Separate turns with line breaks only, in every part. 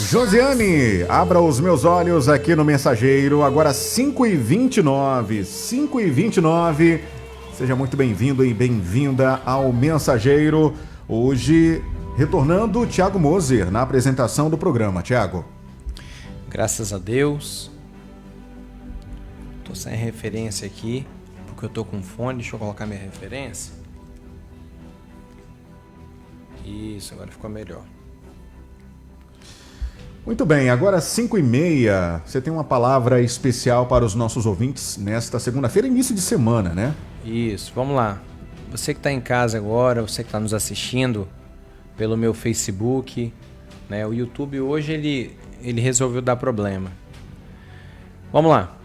Josiane, abra os meus olhos aqui no Mensageiro, agora 5h29, 5h29. Seja muito bem-vindo e bem-vinda ao Mensageiro. Hoje, retornando, Thiago Moser na apresentação do programa. Thiago.
Graças a Deus. Tô sem referência aqui, porque eu tô com fone. Deixa eu colocar minha referência. Isso, agora ficou melhor.
Muito bem, agora 5h30, você tem uma palavra especial para os nossos ouvintes nesta segunda-feira, início de semana, né?
Isso, vamos lá. Você que está em casa agora, você que está nos assistindo pelo meu Facebook, né? O YouTube hoje ele resolveu dar problema. Vamos lá.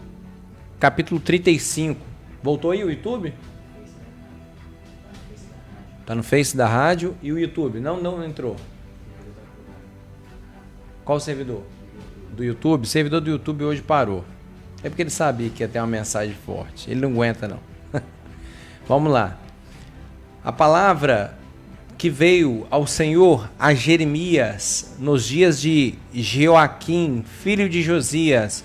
Capítulo 35. Voltou aí o YouTube? Tá no Face da rádio e o YouTube? Não entrou. Qual servidor? Do YouTube? O servidor do YouTube hoje parou. É porque ele sabia que ia ter uma mensagem forte. Ele não aguenta, não. Vamos lá. A palavra que veio ao Senhor a Jeremias nos dias de Joaquim, filho de Josias,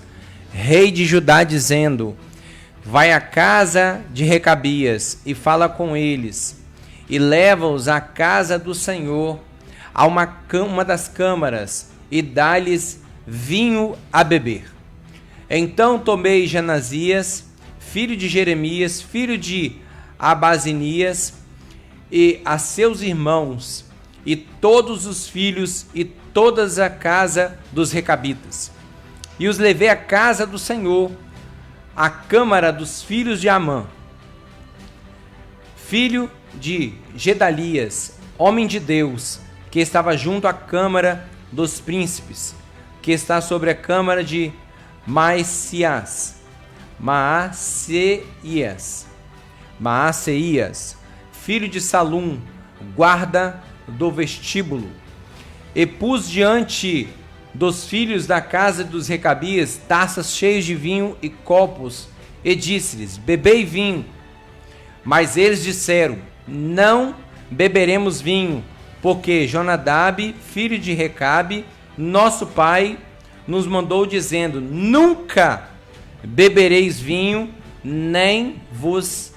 rei de Judá, dizendo: vai à casa de Recabias e fala com eles, e leva-os à casa do Senhor, a uma das câmaras, e dá-lhes vinho a beber. Então tomei Janazias, filho de Jeremias, filho de Abazinias, e a seus irmãos, e todos os filhos, e toda a casa dos Recabitas, e os levei à casa do Senhor, à câmara dos filhos de Amã, filho de Gedalias, homem de Deus, que estava junto à câmara dos príncipes, que está sobre a câmara de Maaceias, filho de Salum, guarda do vestíbulo. E pus diante dos filhos da casa dos Recabias taças cheias de vinho e copos, e disse-lhes: bebei vinho. Mas eles disseram: não beberemos vinho, porque Jonadab, filho de Recabe, nosso pai, nos mandou dizendo: nunca bebereis vinho, nem vós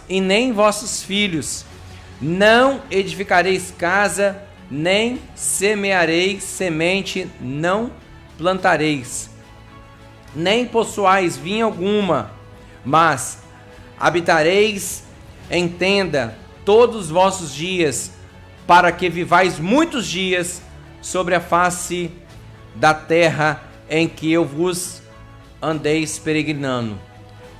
e nem vossos filhos, não edificareis casa, nem semeareis semente, não plantareis, nem possuais vinha alguma, mas habitareis em tenda todos os vossos dias, para que vivais muitos dias sobre a face da terra em que eu vos andeis peregrinando.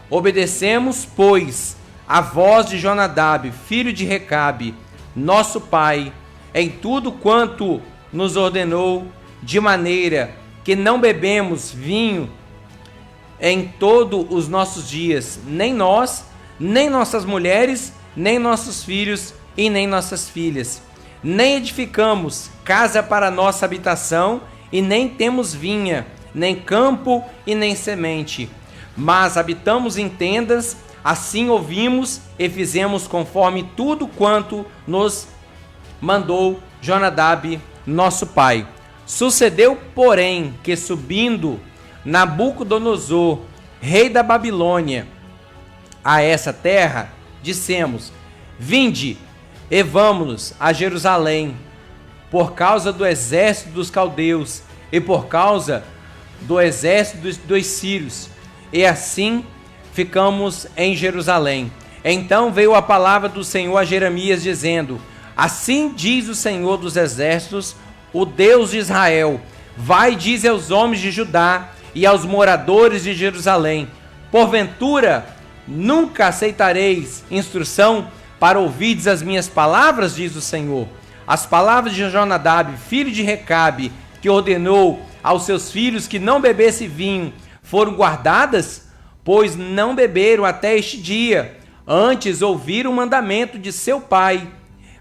Obedecemos, pois, a voz de Jonadab, filho de Recabe, nosso pai, em tudo quanto nos ordenou, de maneira que não bebemos vinho em todos os nossos dias, nem nós, nem nossas mulheres, nem nossos filhos e nem nossas filhas, nem edificamos casa para nossa habitação, e nem temos vinha, nem campo e nem semente, mas habitamos em tendas. Assim ouvimos e fizemos conforme tudo quanto nos mandou Jonadab, nosso pai. Sucedeu, porém, que subindo Nabucodonosor, rei da Babilônia, a essa terra, dissemos: vinde e vamos a Jerusalém, por causa do exército dos caldeus e por causa do exército dos sírios. E assim ficamos em Jerusalém. Então veio a palavra do Senhor a Jeremias, dizendo: assim diz o Senhor dos exércitos, o Deus de Israel: vai, dize aos homens de Judá e aos moradores de Jerusalém: porventura nunca aceitareis instrução para ouvirdes as minhas palavras, diz o Senhor. As palavras de Jonadab, filho de Recabe, que ordenou aos seus filhos que não bebesse vinho, foram guardadas, pois não beberam até este dia, antes ouviram o mandamento de seu pai.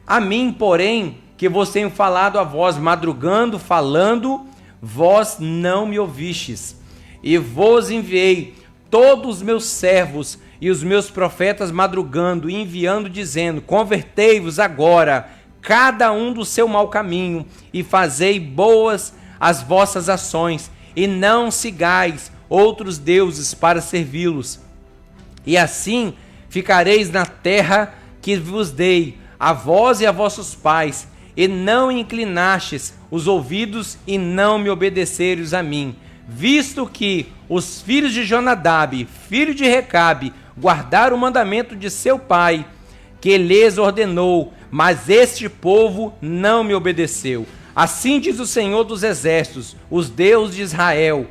A mim, porém, que vos tenho falado a vós, madrugando, falando, vós não me ouvistes. E vos enviei todos os meus servos e os meus profetas madrugando e enviando, dizendo: convertei-vos agora, cada um do seu mau caminho, e fazei boas as vossas ações, e não sigais outros deuses para servi-los. E assim ficareis na terra que vos dei, a vós e a vossos pais, e não inclinastes os ouvidos e não me obedeceres a mim, visto que os filhos de Jonadab, filho de Recabe, guardaram o mandamento de seu pai, que lhes ordenou, mas este povo não me obedeceu. Assim diz o Senhor dos Exércitos, os Deus de Israel,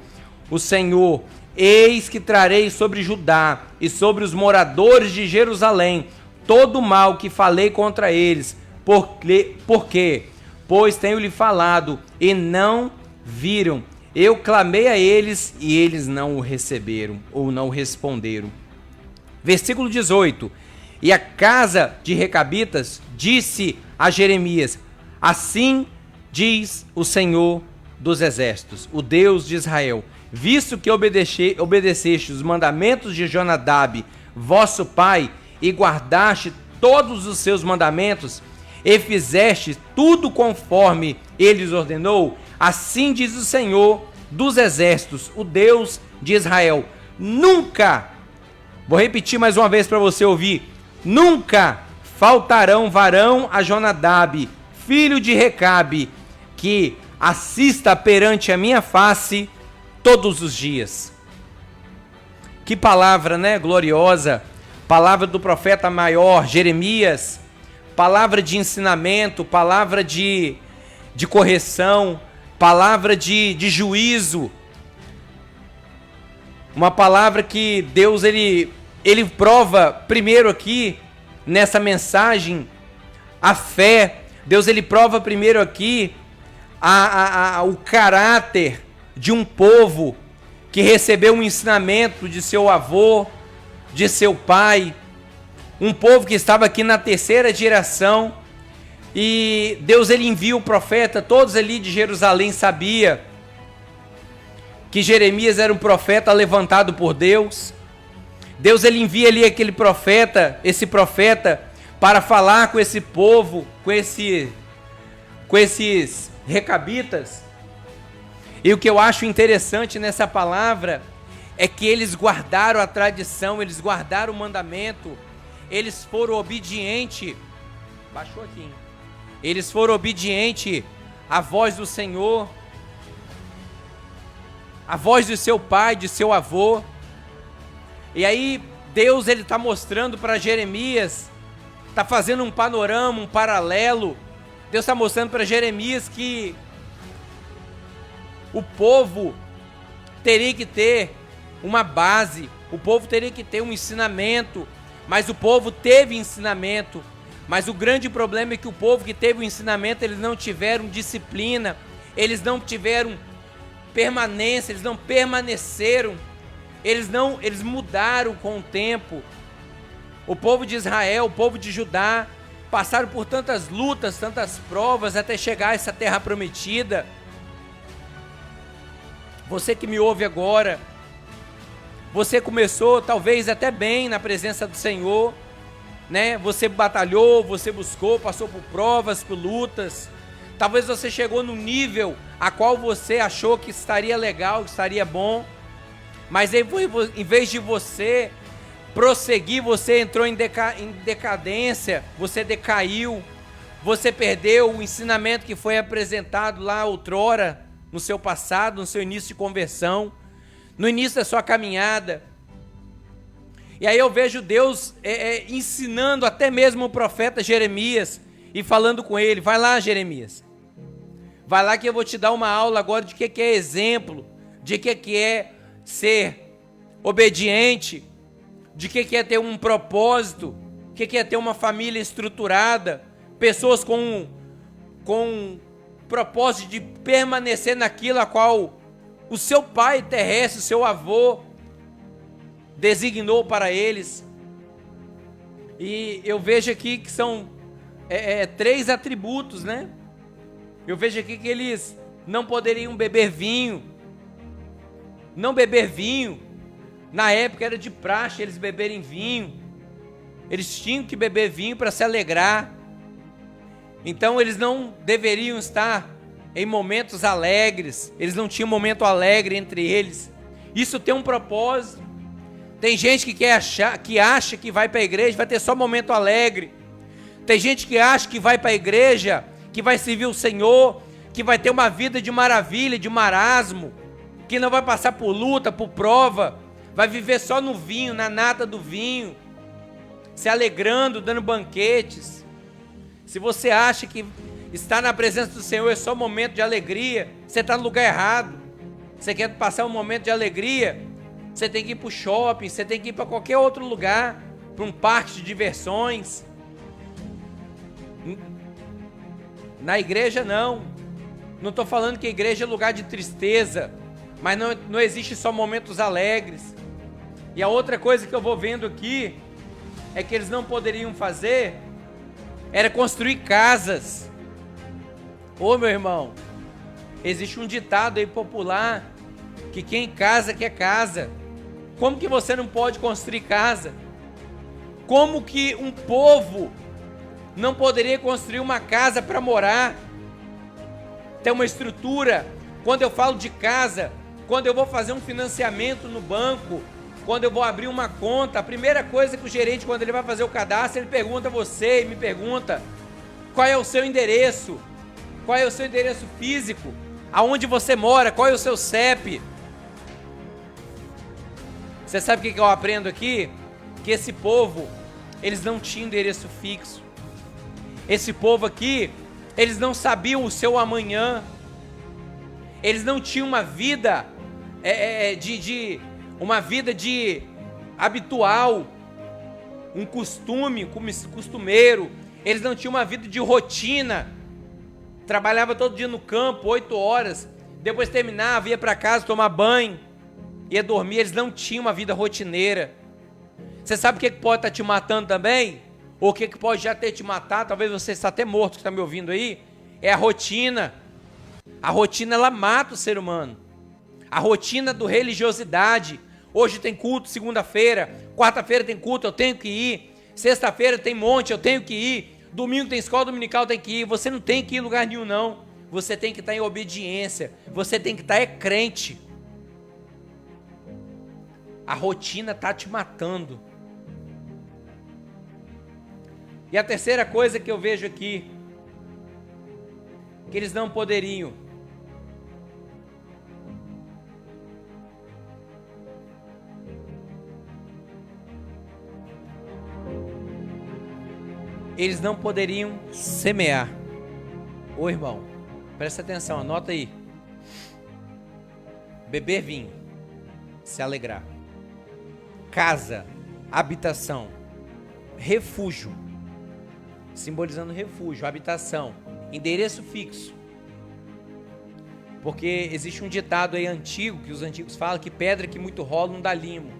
o Senhor: eis que trarei sobre Judá e sobre os moradores de Jerusalém todo o mal que falei contra eles, porque pois tenho-lhe falado e não viram. Eu clamei a eles e eles não o receberam ou não responderam. Versículo 18. E a casa de Recabitas disse a Jeremias: assim diz o Senhor dos Exércitos, o Deus de Israel: visto que obedeceste os mandamentos de Jonadab, vosso pai, e guardaste todos os seus mandamentos, e fizeste tudo conforme ele lhes ordenou, assim diz o Senhor dos Exércitos, o Deus de Israel: nunca, vou repetir mais uma vez para você ouvir, nunca faltarão varão a Jonadab, filho de Recabe, que assista perante a minha face todos os dias. Que palavra, né? Gloriosa. Palavra do profeta maior, Jeremias. Palavra de ensinamento, palavra de correção, palavra de juízo. Uma palavra que Deus, ele prova primeiro aqui, nessa mensagem, a fé. Deus, ele prova primeiro aqui o caráter de um povo que recebeu um ensinamento de seu avô, de seu pai, um povo que estava aqui na terceira geração, e Deus, ele envia o profeta. Todos ali de Jerusalém sabia que Jeremias era um profeta levantado por Deus. Deus, ele envia ali aquele profeta, esse profeta, para falar com esse povo, com esses recabitas. E o que eu acho interessante nessa palavra é que eles guardaram a tradição, eles guardaram o mandamento, eles foram obedientes. Baixou aqui, hein? Eles foram obedientes à voz do Senhor, à voz de seu pai, de seu avô. E aí Deus, ele está mostrando para Jeremias, está fazendo um panorama, um paralelo. Deus está mostrando para Jeremias que o povo teria que ter uma base, o povo teria que ter um ensinamento, mas o povo teve ensinamento, mas o grande problema é que o povo que teve o ensinamento, eles não tiveram disciplina, eles não tiveram permanência, eles não permaneceram, eles mudaram com o tempo. O povo de Israel, o povo de Judá, passaram por tantas lutas, tantas provas, até chegar a essa terra prometida. Você que me ouve agora, você começou talvez até bem na presença do Senhor, né? Você batalhou, você buscou, passou por provas, por lutas. Talvez você chegou no nível a qual você achou que estaria legal, que estaria bom, mas aí, em vez de você prosseguir, você entrou em decadência, você decaiu, você perdeu o ensinamento que foi apresentado lá outrora, no seu passado, no seu início de conversão, no início da sua caminhada. E aí eu vejo Deus ensinando até mesmo o profeta Jeremias e falando com ele: vai lá, Jeremias, vai lá que eu vou te dar uma aula agora de que é exemplo, de que é ser obediente, de que é ter um propósito, que é ter uma família estruturada, pessoas com propósito de permanecer naquilo a qual o seu pai terrestre, o seu avô, designou para eles. E eu vejo aqui que são 3 atributos, né? Eu vejo aqui que eles não poderiam beber vinho. Não beber vinho. Na época era de praxe eles beberem vinho. Eles tinham que beber vinho para se alegrar. Então eles não deveriam estar em momentos alegres, eles não tinham momento alegre entre eles. Isso tem um propósito. Tem gente que acha que vai para a igreja vai ter só momento alegre. Tem gente que acha que vai para a igreja, que vai servir o Senhor, que vai ter uma vida de maravilha, de marasmo, que não vai passar por luta, por prova, vai viver só no vinho, na nata do vinho, se alegrando, dando banquetes. Se você acha que estar na presença do Senhor é só momento de alegria, você está no lugar errado. Você quer passar um momento de alegria, você tem que ir para o shopping, você tem que ir para qualquer outro lugar, para um parque de diversões. Na igreja não estou falando que a igreja é lugar de tristeza, mas não existe só momentos alegres. E a outra coisa que eu vou vendo aqui, é que eles não poderiam fazer, era construir casas. Ô meu irmão, existe um ditado aí popular, que quem casa quer casa. Como que você não pode construir casa? Como que um povo não poderia construir uma casa para morar? Tem uma estrutura. Quando eu falo de casa, quando eu vou fazer um financiamento no banco, quando eu vou abrir uma conta, a primeira coisa que o gerente, quando ele vai fazer o cadastro, ele pergunta a você e me pergunta: qual é o seu endereço? Qual é o seu endereço físico? Aonde você mora? Qual é o seu CEP? Você sabe o que eu aprendo aqui? Que esse povo, eles não tinham endereço fixo. Esse povo aqui, eles não sabiam o seu amanhã. Eles não tinham uma vida uma vida de habitual, um costume, costumeiro. Eles não tinham uma vida de rotina. Trabalhava todo dia no campo, 8 horas. Depois terminava, ia para casa tomar banho, ia dormir. Eles não tinham uma vida rotineira. Você sabe o que pode estar te matando também? Ou o que pode já ter te matado? Talvez você está até morto, que está me ouvindo aí. É a rotina. A rotina, ela mata o ser humano. A rotina do religiosidade. Hoje tem culto, segunda-feira. Quarta-feira tem culto, eu tenho que ir. Sexta-feira tem monte, eu tenho que ir. Domingo tem escola dominical, eu tenho que ir. Você não tem que ir em lugar nenhum, não. Você tem que estar em obediência. Você tem que estar crente. A rotina está te matando. E a terceira coisa que eu vejo aqui, que eles não poderiam. Eles não poderiam semear. Ô irmão, presta atenção, anota aí. Beber vinho, se alegrar. Casa, habitação, refúgio, simbolizando refúgio, habitação, endereço fixo. Porque existe um ditado aí antigo, que os antigos falam, que pedra que muito rola não dá limo.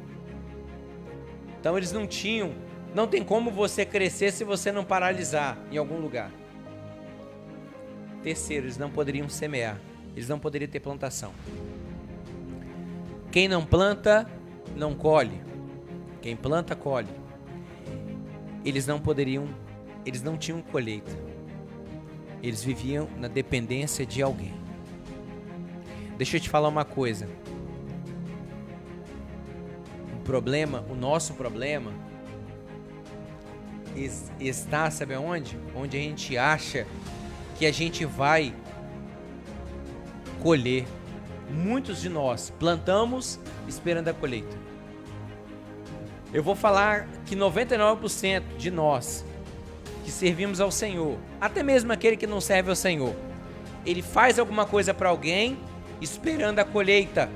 Então eles não tinham. Não tem como você crescer se você não paralisar em algum lugar. Terceiro, eles não poderiam semear. Eles não poderiam ter plantação. Quem não planta, não colhe. Quem planta, colhe. Eles não tinham colheita. Eles viviam na dependência de alguém. Deixa eu te falar uma coisa. O nosso problema está, sabe aonde? Onde a gente acha que a gente vai colher. Muitos de nós plantamos esperando a colheita. Eu vou falar que 99% de nós que servimos ao Senhor, até mesmo aquele que não serve ao Senhor, ele faz alguma coisa para alguém esperando a colheita.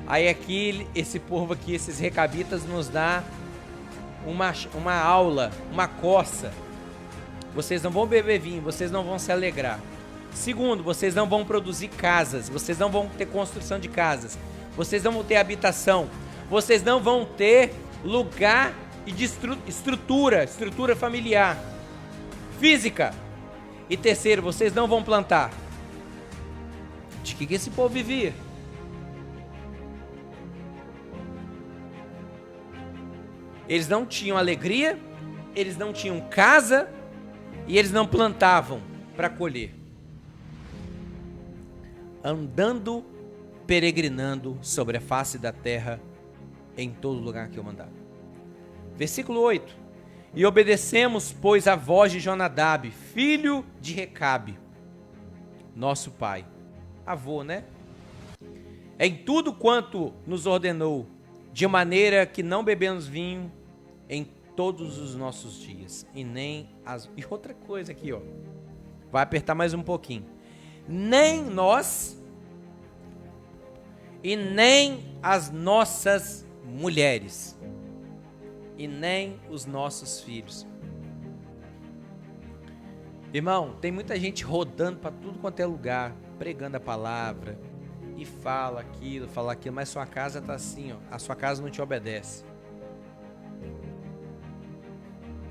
Aí aqui, esse povo aqui, esses recabitas nos dá uma aula, uma coça. Vocês não vão beber vinho, vocês não vão se alegrar. Segundo, vocês não vão produzir casas, vocês não vão ter construção de casas, vocês não vão ter habitação, vocês não vão ter lugar e de estrutura familiar, física. E terceiro, vocês não vão plantar. De que esse povo vivia? Eles não tinham alegria, eles não tinham casa e eles não plantavam para colher. Andando, peregrinando sobre a face da terra, em todo lugar que eu mandava. Versículo 8. E obedecemos, pois, a voz de Jonadab, filho de Recabe, nosso pai. Avô, né? Em tudo quanto nos ordenou, de maneira que não bebemos vinho em todos os nossos dias, e nem as... E outra coisa aqui, ó. Vai apertar mais um pouquinho. Nem nós e nem as nossas mulheres e nem os nossos filhos. Irmão, tem muita gente rodando para tudo quanto é lugar, pregando a palavra, e fala aquilo, mas sua casa está assim, ó, a sua casa não te obedece.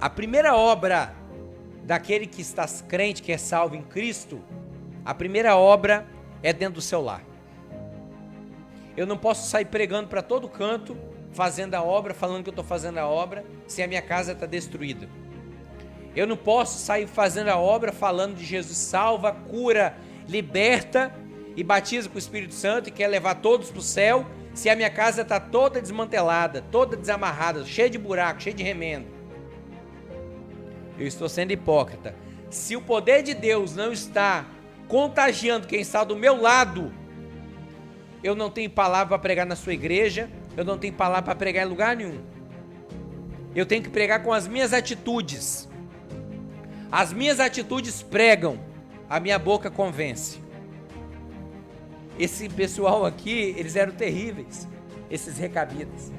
A primeira obra daquele que está crente, que é salvo em Cristo, a primeira obra é dentro do seu lar. Eu não posso sair pregando para todo canto, fazendo a obra, falando que eu estou fazendo a obra, se a minha casa está destruída. Eu não posso sair fazendo a obra, falando de Jesus salva, cura, liberta e batiza com o Espírito Santo e quer levar todos para o céu, se a minha casa está toda desmantelada, toda desamarrada, cheia de buraco, cheia de remendo. Eu estou sendo hipócrita. Se o poder de Deus não está contagiando quem está do meu lado, eu não tenho palavra para pregar na sua igreja, eu não tenho palavra para pregar em lugar nenhum. Eu tenho que pregar com as minhas atitudes. As minhas atitudes pregam, a minha boca convence. Esse pessoal aqui, eles eram terríveis, esses recabitas.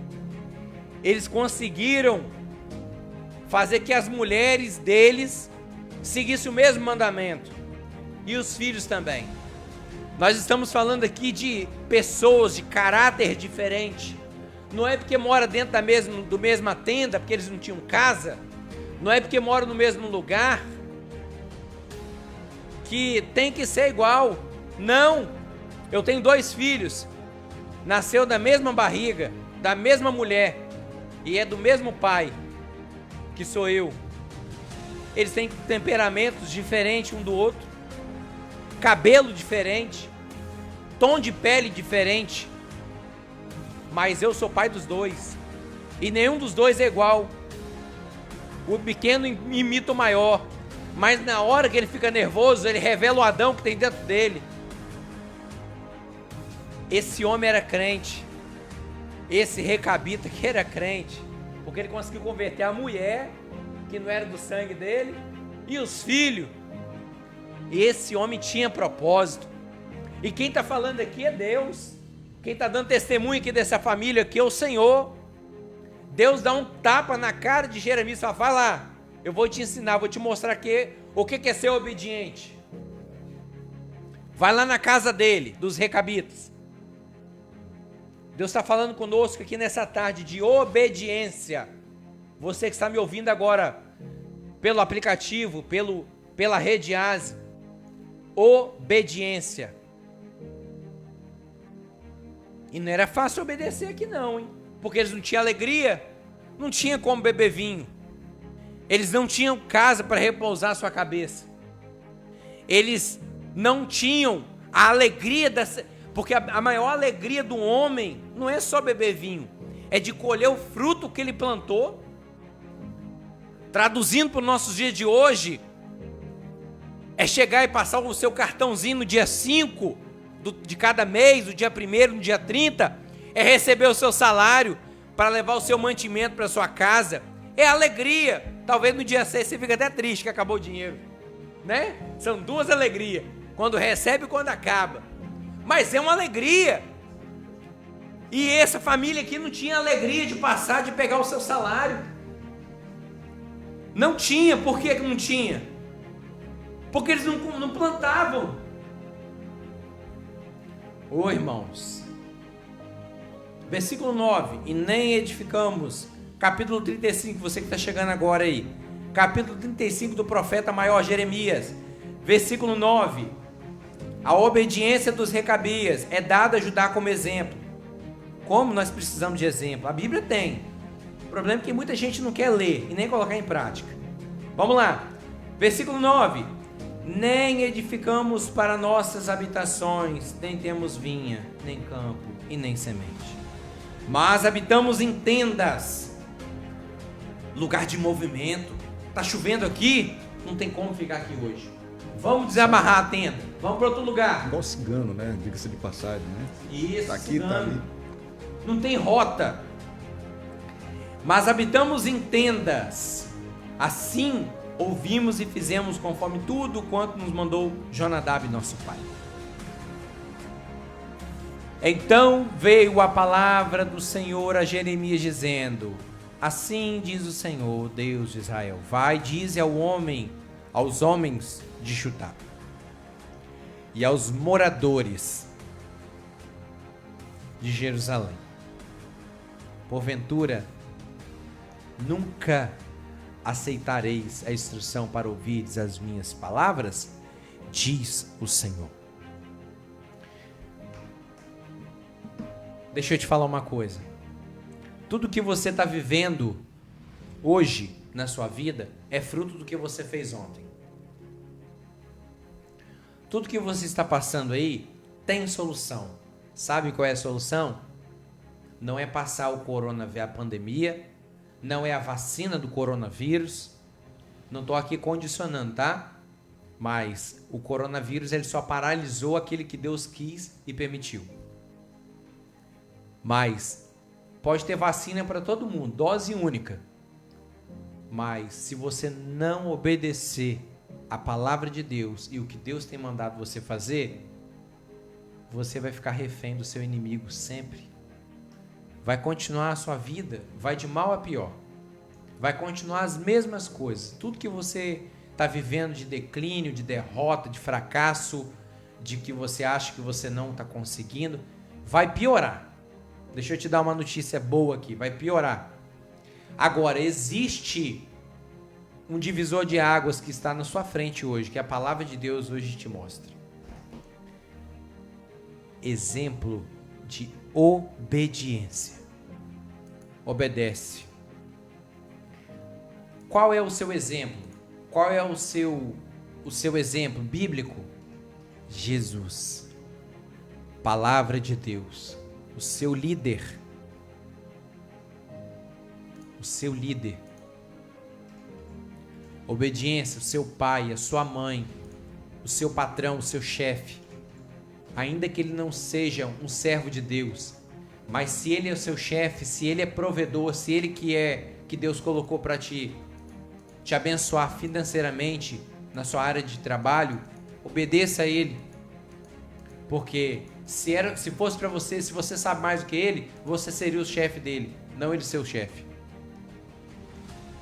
Eles conseguiram fazer que as mulheres deles seguissem o mesmo mandamento, e os filhos também. Nós estamos falando aqui de pessoas de caráter diferente. Não é porque mora dentro do mesma tenda, porque eles não tinham casa. Não é porque moram no mesmo lugar que tem que ser igual. Não. Eu tenho 2 filhos. Nasceu da mesma barriga, da mesma mulher, e é do mesmo pai, que sou eu. Eles têm temperamentos diferentes um do outro, cabelo diferente, tom de pele diferente, mas eu sou pai dos 2, e nenhum dos 2 é igual. O pequeno imita o maior, mas na hora que ele fica nervoso, ele revela o Adão que tem dentro dele. Esse homem era crente, esse recabita que era crente, porque ele conseguiu converter a mulher, que não era do sangue dele, e os filhos. Esse homem tinha propósito. E quem está falando aqui é Deus. Quem está dando testemunho aqui dessa família aqui é o Senhor. Deus dá um tapa na cara de Jeremias e fala: vai lá, eu vou te ensinar, vou te mostrar o que é ser obediente. Vai lá na casa dele, dos recabitas. Deus está falando conosco aqui nessa tarde de obediência. Você que está me ouvindo agora pelo aplicativo, pela rede ASE, obediência. E não era fácil obedecer aqui não, hein? Porque eles não tinham alegria, não tinha como beber vinho, eles não tinham casa para repousar a sua cabeça, eles não tinham a alegria porque a maior alegria do homem não é só beber vinho, é de colher o fruto que ele plantou. Traduzindo para os nossos dias de hoje, é chegar e passar o seu cartãozinho no dia 5 de cada mês, no dia 1º, no dia 30, é receber o seu salário para levar o seu mantimento para sua casa. É alegria. Talvez no dia 6 você fica até triste que acabou o dinheiro, né? São 2 alegrias, quando recebe e quando acaba. Mas é uma alegria. E essa família aqui não tinha alegria de passar, de pegar o seu salário. Não tinha. Por que não tinha? Porque eles não plantavam. Ô irmãos, versículo 9, e nem edificamos, capítulo 35, você que está chegando agora aí, capítulo 35 do profeta maior Jeremias, versículo 9, a obediência dos recabias é dada a Judá como exemplo. Como nós precisamos de exemplo? A Bíblia tem. problema é que muita gente não quer ler e nem colocar em prática. Vamos lá. Versículo 9. Nem edificamos para nossas habitações, nem temos vinha, nem campo e nem semente. Mas habitamos em tendas, lugar de movimento. Tá chovendo aqui, não tem como ficar aqui hoje. Vamos desamarrar a tenda, vamos para outro lugar.
Igual cigano, né? Diga-se de passagem, né?
Isso,
tá aqui,
cigano.
tá ali.
Não tem rota. Mas habitamos em tendas. Assim ouvimos e fizemos conforme tudo quanto nos mandou Jonadab, nosso pai. Então veio a palavra do Senhor a Jeremias dizendo: assim diz o Senhor, Deus de Israel: vai, dize aos homens de Judá e aos moradores de Jerusalém: porventura nunca aceitareis a instrução para ouvires as minhas palavras? Diz o Senhor. Deixa eu te falar uma coisa. Tudo que você está vivendo hoje na sua vida é fruto do que você fez ontem. Tudo que você está passando aí tem solução. Sabe qual é a solução? Não é passar o coronavírus, a pandemia, não é a vacina do coronavírus. Não estou aqui condicionando, tá? Mas o coronavírus ele só paralisou aquele que Deus quis e permitiu. Mas pode ter vacina para todo mundo, dose única. Mas se você não obedecer a palavra de Deus e o que Deus tem mandado você fazer, você vai ficar refém do seu inimigo sempre. Vai continuar a sua vida, vai de mal a pior. Vai continuar as mesmas coisas. Tudo que você está vivendo de declínio, de derrota, de fracasso, de que você acha que você não está conseguindo, vai piorar. Deixa eu te dar uma notícia boa aqui, vai piorar. Agora, existe um divisor de águas que está na sua frente hoje, que a palavra de Deus hoje te mostra. Exemplo de obediência. Obedece. Qual é o seu exemplo? Qual é o seu exemplo bíblico? Jesus. Palavra de Deus. O seu líder. O seu líder. Obediência, o seu pai, a sua mãe, o seu patrão, o seu chefe. Ainda que ele não seja um servo de Deus, mas se ele é o seu chefe, se ele é provedor, se ele que Deus colocou para te abençoar financeiramente na sua área de trabalho, obedeça a ele. Porque se fosse para você, se você sabe mais do que ele, você seria o chefe dele, não ele seu chefe.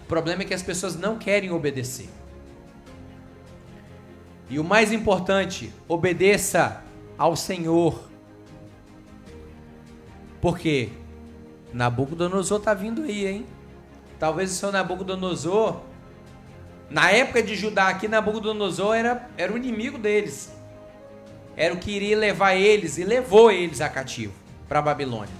O problema é que as pessoas não querem obedecer. E o mais importante, obedeça ao Senhor. Porque Nabucodonosor está vindo aí, hein? Talvez o seu Nabucodonosor, na época de Judá aqui, Nabucodonosor era o inimigo deles. Era o que iria levar eles, e levou eles a cativo para a Babilônia.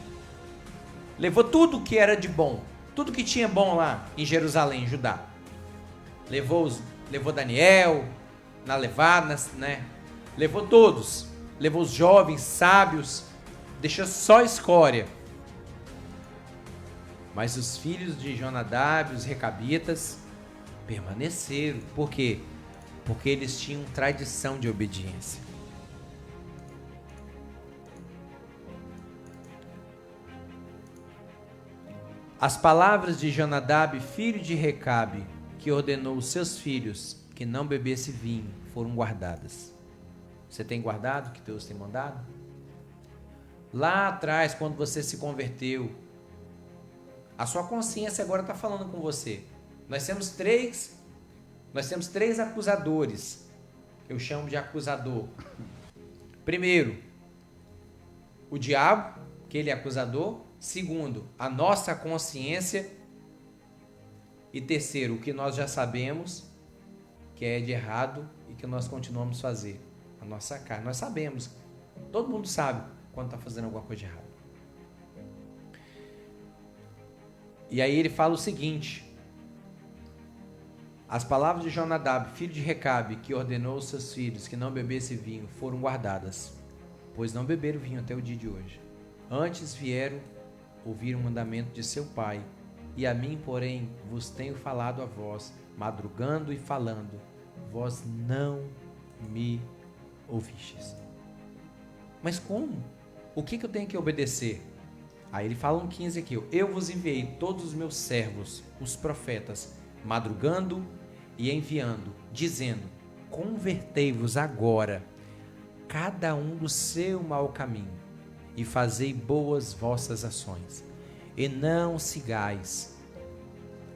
Levou tudo que era de bom, tudo que tinha bom lá em Jerusalém, em Judá. Levou Daniel na levada, né? Levou todos. Levou os jovens, sábios, deixou só escória. Mas os filhos de Jonadab, os recabitas, permaneceram. Por quê? Porque eles tinham tradição de obediência. As palavras de Jonadab, filho de Recabe, que ordenou os seus filhos que não bebesse vinho, foram guardadas. Você tem guardado o que Deus tem mandado? Lá atrás, quando você se converteu, a sua consciência agora está falando com você. Nós temos três acusadores. Eu chamo de acusador. Primeiro, o diabo, que ele é acusador. Segundo, a nossa consciência. E terceiro, o que nós já sabemos que é de errado e que nós continuamos a fazer. A nossa carne. Nós sabemos. Todo mundo sabe quando está fazendo alguma coisa de errado. E aí ele fala o seguinte: as palavras de Jonadab, filho de Recabe, que ordenou aos seus filhos que não bebessem vinho, foram guardadas, pois não beberam vinho até o dia de hoje. Antes vieram ouvir o mandamento de seu pai, e a mim, porém, vos tenho falado a vós, madrugando e falando, vós não me ouvistes. Mas como? O que eu tenho que obedecer? Aí ele fala um 15 aqui: eu vos enviei todos os meus servos, os profetas, madrugando e enviando, dizendo: convertei-vos agora, cada um do seu mau caminho, e fazei boas vossas ações, e não sigais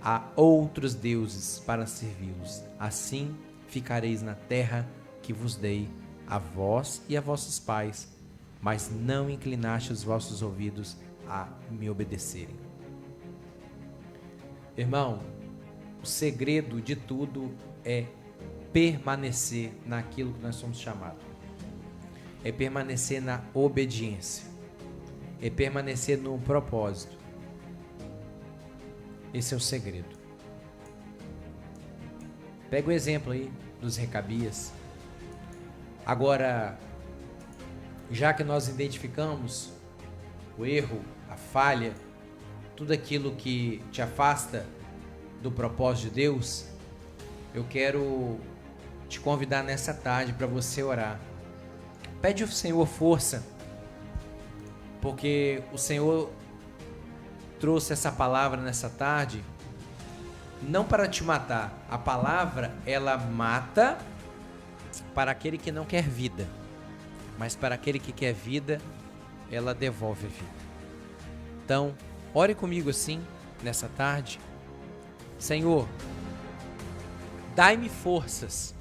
a outros deuses para servi-los. Assim ficareis na terra que vos dei a vós e a vossos pais, mas não inclinaste os vossos ouvidos a me obedecerem. Irmão, o segredo de tudo é permanecer naquilo que nós somos chamados. É permanecer na obediência. É permanecer no propósito. Esse é o segredo. Pega o exemplo aí dos Recabias. Agora, já que nós identificamos o erro, a falha, tudo aquilo que te afasta do propósito de Deus, eu quero te convidar nessa tarde para você orar. Pede ao Senhor força, porque o Senhor trouxe essa palavra nessa tarde não para te matar. A palavra, ela mata para aquele que não quer vida, mas para aquele que quer vida, ela devolve a vida. Então, ore comigo assim, nessa tarde. Senhor, dai-me forças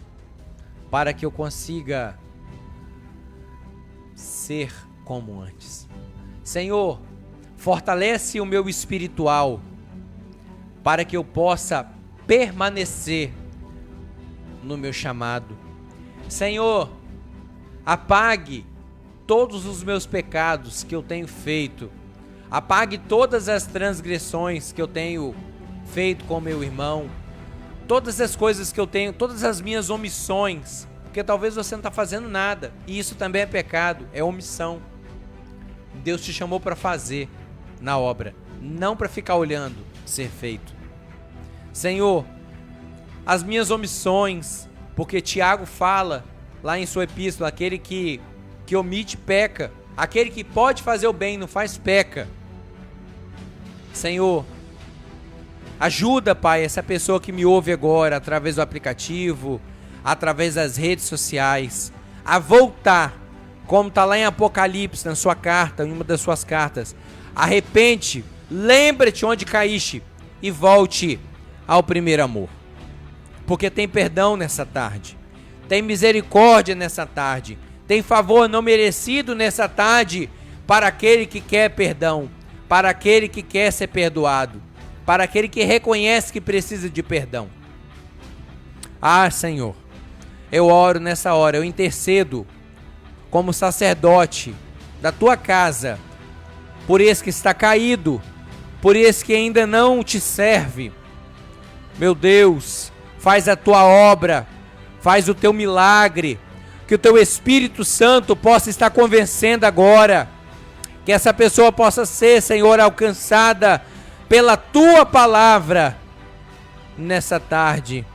para que eu consiga ser como antes. Senhor, fortalece o meu espiritual para que eu possa permanecer no meu chamado. Senhor, apague todos os meus pecados que eu tenho feito. Apague todas as transgressões que eu tenho feito com meu irmão. Todas as coisas que eu tenho, todas as minhas omissões. Porque talvez você não está fazendo nada. E isso também é pecado, é omissão. Deus te chamou para fazer na obra, não para ficar olhando ser feito. Senhor, as minhas omissões, porque Tiago fala lá em sua epístola, aquele que omite peca, aquele que pode fazer o bem não faz peca. Senhor, ajuda, Pai, essa pessoa que me ouve agora através do aplicativo, através das redes sociais, a voltar, como está lá em Apocalipse, na sua carta, em uma das suas cartas. Arrepende, lembra-te onde caíste e volte ao primeiro amor. Porque tem perdão nessa tarde, tem misericórdia nessa tarde, tem favor não merecido nessa tarde para aquele que quer perdão, para aquele que quer ser perdoado, para aquele que reconhece que precisa de perdão. Ah, Senhor, eu oro nessa hora, eu intercedo como sacerdote da tua casa, por esse que está caído, por esse que ainda não te serve. Meu Deus, faz a tua obra, faz o teu milagre, que o teu Espírito Santo possa estar convencendo agora, que essa pessoa possa ser, Senhor, alcançada pela tua palavra nessa tarde.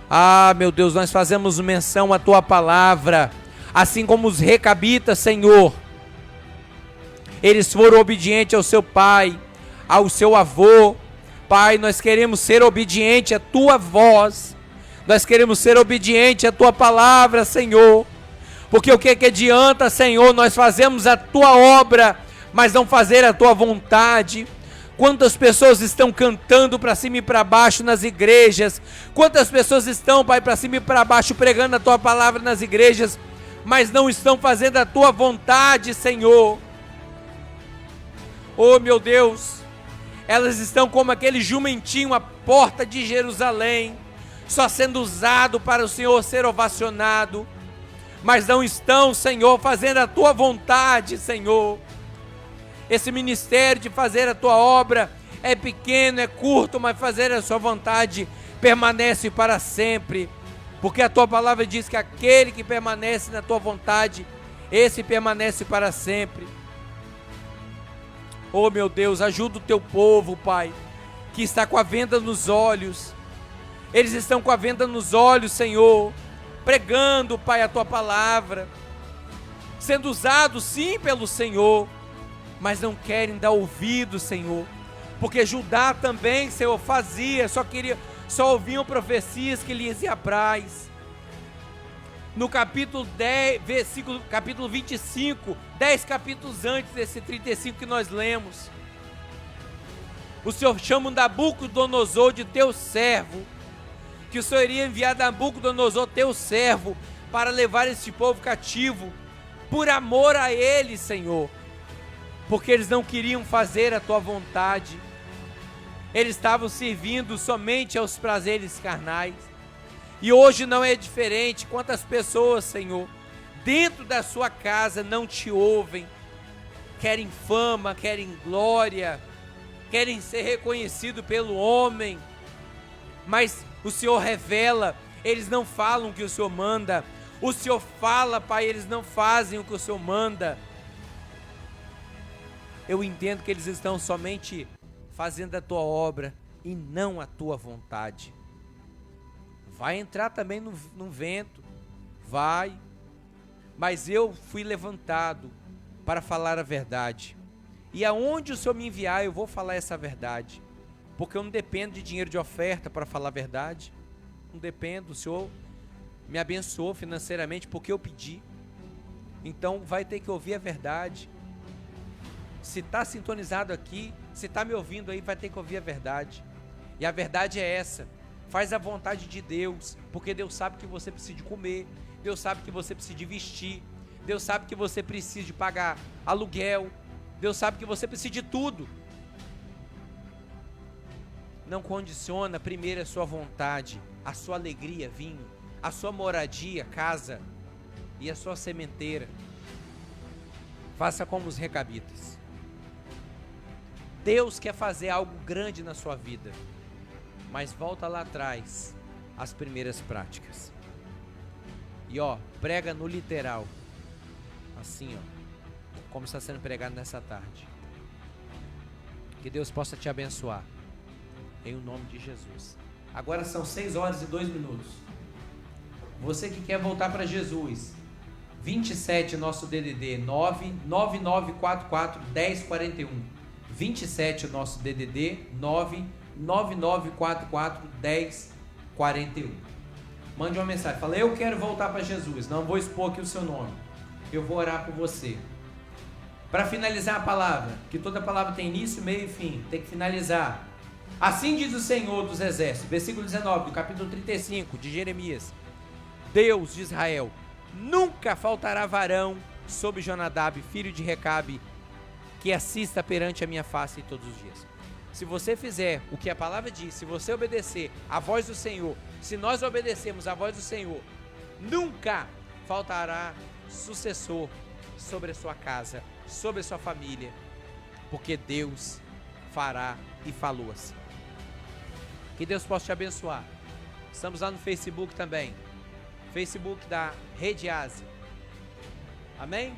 Ah, meu Deus, nós fazemos menção à tua palavra, assim como os recabitas, Senhor. Eles foram obedientes ao seu pai, ao seu avô. Pai, nós queremos ser obedientes à tua voz. Nós queremos ser obedientes à tua palavra, Senhor. Porque o que adianta, Senhor, nós fazemos a tua obra, mas não fazer a tua vontade? Quantas pessoas estão cantando para cima e para baixo nas igrejas? Quantas pessoas estão, Pai, para cima e para baixo pregando a tua palavra nas igrejas, mas não estão fazendo a tua vontade, Senhor? Oh, meu Deus, elas estão como aquele jumentinho à porta de Jerusalém, só sendo usado para o Senhor ser ovacionado, mas não estão, Senhor, fazendo a tua vontade, Senhor. Esse ministério de fazer a tua obra, é pequeno, é curto, mas fazer a sua vontade permanece para sempre. Porque a tua palavra diz que aquele que permanece na tua vontade, esse permanece para sempre. Oh meu Deus, ajuda o teu povo, Pai, que está com a venda nos olhos. Eles estão com a venda nos olhos, Senhor, pregando, Pai, a tua palavra, sendo usados sim pelo Senhor, mas não querem dar ouvido, Senhor, porque Judá também, Senhor, fazia, só ouviam profecias que lhes ia apraz. No capítulo 10, capítulo 25, 10 capítulos antes desse 35 que nós lemos, o Senhor chama Nabucodonosor de teu servo, que o Senhor iria enviar Nabucodonosor, teu servo, para levar esse povo cativo, por amor a ele, Senhor, porque eles não queriam fazer a tua vontade, eles estavam servindo somente aos prazeres carnais. E hoje não é diferente. Quantas pessoas, Senhor, dentro da sua casa não te ouvem, querem fama, querem glória, querem ser reconhecidos pelo homem, mas o Senhor revela, eles não falam o que o Senhor manda. O Senhor fala, Pai, eles não fazem o que o Senhor manda. Eu entendo que eles estão somente fazendo a tua obra e não a tua vontade. Vai entrar também no vento, vai, mas eu fui levantado para falar a verdade, e aonde o Senhor me enviar eu vou falar essa verdade, porque eu não dependo de dinheiro de oferta para falar a verdade, não dependo, o Senhor me abençoou financeiramente porque eu pedi, então vai ter que ouvir a verdade. Se está sintonizado aqui, se está me ouvindo aí, vai ter que ouvir a verdade, e a verdade é essa: faz a vontade de Deus, porque Deus sabe que você precisa de comer, Deus sabe que você precisa de vestir, Deus sabe que você precisa de pagar aluguel, Deus sabe que você precisa de tudo. Não condiciona primeiro a sua vontade, a sua alegria, vinho, a sua moradia, casa e a sua sementeira. Faça como os recabitas. Deus quer fazer algo grande na sua vida, mas volta lá atrás, as primeiras práticas. E prega no literal, assim como está sendo pregado nessa tarde. Que Deus possa te abençoar, em o nome de Jesus. Agora são 6h02. Você que quer voltar para Jesus, 27 nosso DDD 99944 1041. 27 nosso DDD 99944 1041. Mande uma mensagem, fala: eu quero voltar para Jesus, não vou expor aqui o seu nome, eu vou orar por você. Para finalizar a palavra, que toda palavra tem início, meio e fim, tem que finalizar. Assim diz o Senhor dos Exércitos, versículo 19 do capítulo 35 de Jeremias: Deus de Israel, nunca faltará varão sobre Jonadab, filho de Recabe, que assista perante a minha face todos os dias. Se você fizer o que a palavra diz, se você obedecer a voz do Senhor, se nós obedecermos a voz do Senhor, nunca faltará sucessor sobre a sua casa, sobre a sua família, porque Deus fará e falou assim. Que Deus possa te abençoar. Estamos lá no Facebook também, Facebook da Rede Ásia. Amém?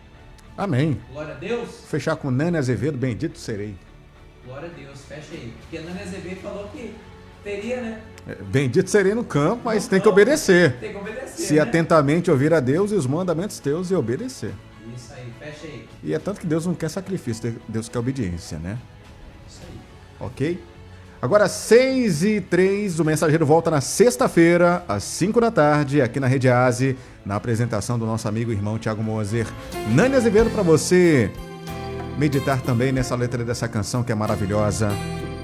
Amém.
Glória a Deus.
Fechar com Nani Azevedo, bendito serei.
Glória a Deus, fecha aí. Porque a Nani Azevedo falou que teria, né?
Bendito serei no campo, mas tem que obedecer.
Tem que obedecer,
Se atentamente ouvir a Deus e os mandamentos teus e obedecer.
Isso aí, fecha aí.
E é tanto que Deus não quer sacrifício, Deus quer obediência, né?
Isso aí.
Ok? Agora 6h03, o Mensageiro volta na sexta-feira, às 5 da tarde, aqui na Rede Ásia, na apresentação do nosso amigo e irmão Thiago Moser. Nani Azevedo, para você meditar também nessa letra dessa canção que é maravilhosa.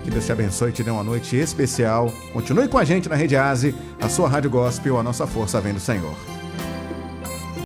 Que Deus te abençoe e te dê uma noite especial. Continue com a gente na Rede Ásia, a sua rádio gospel, a nossa força vem do Senhor.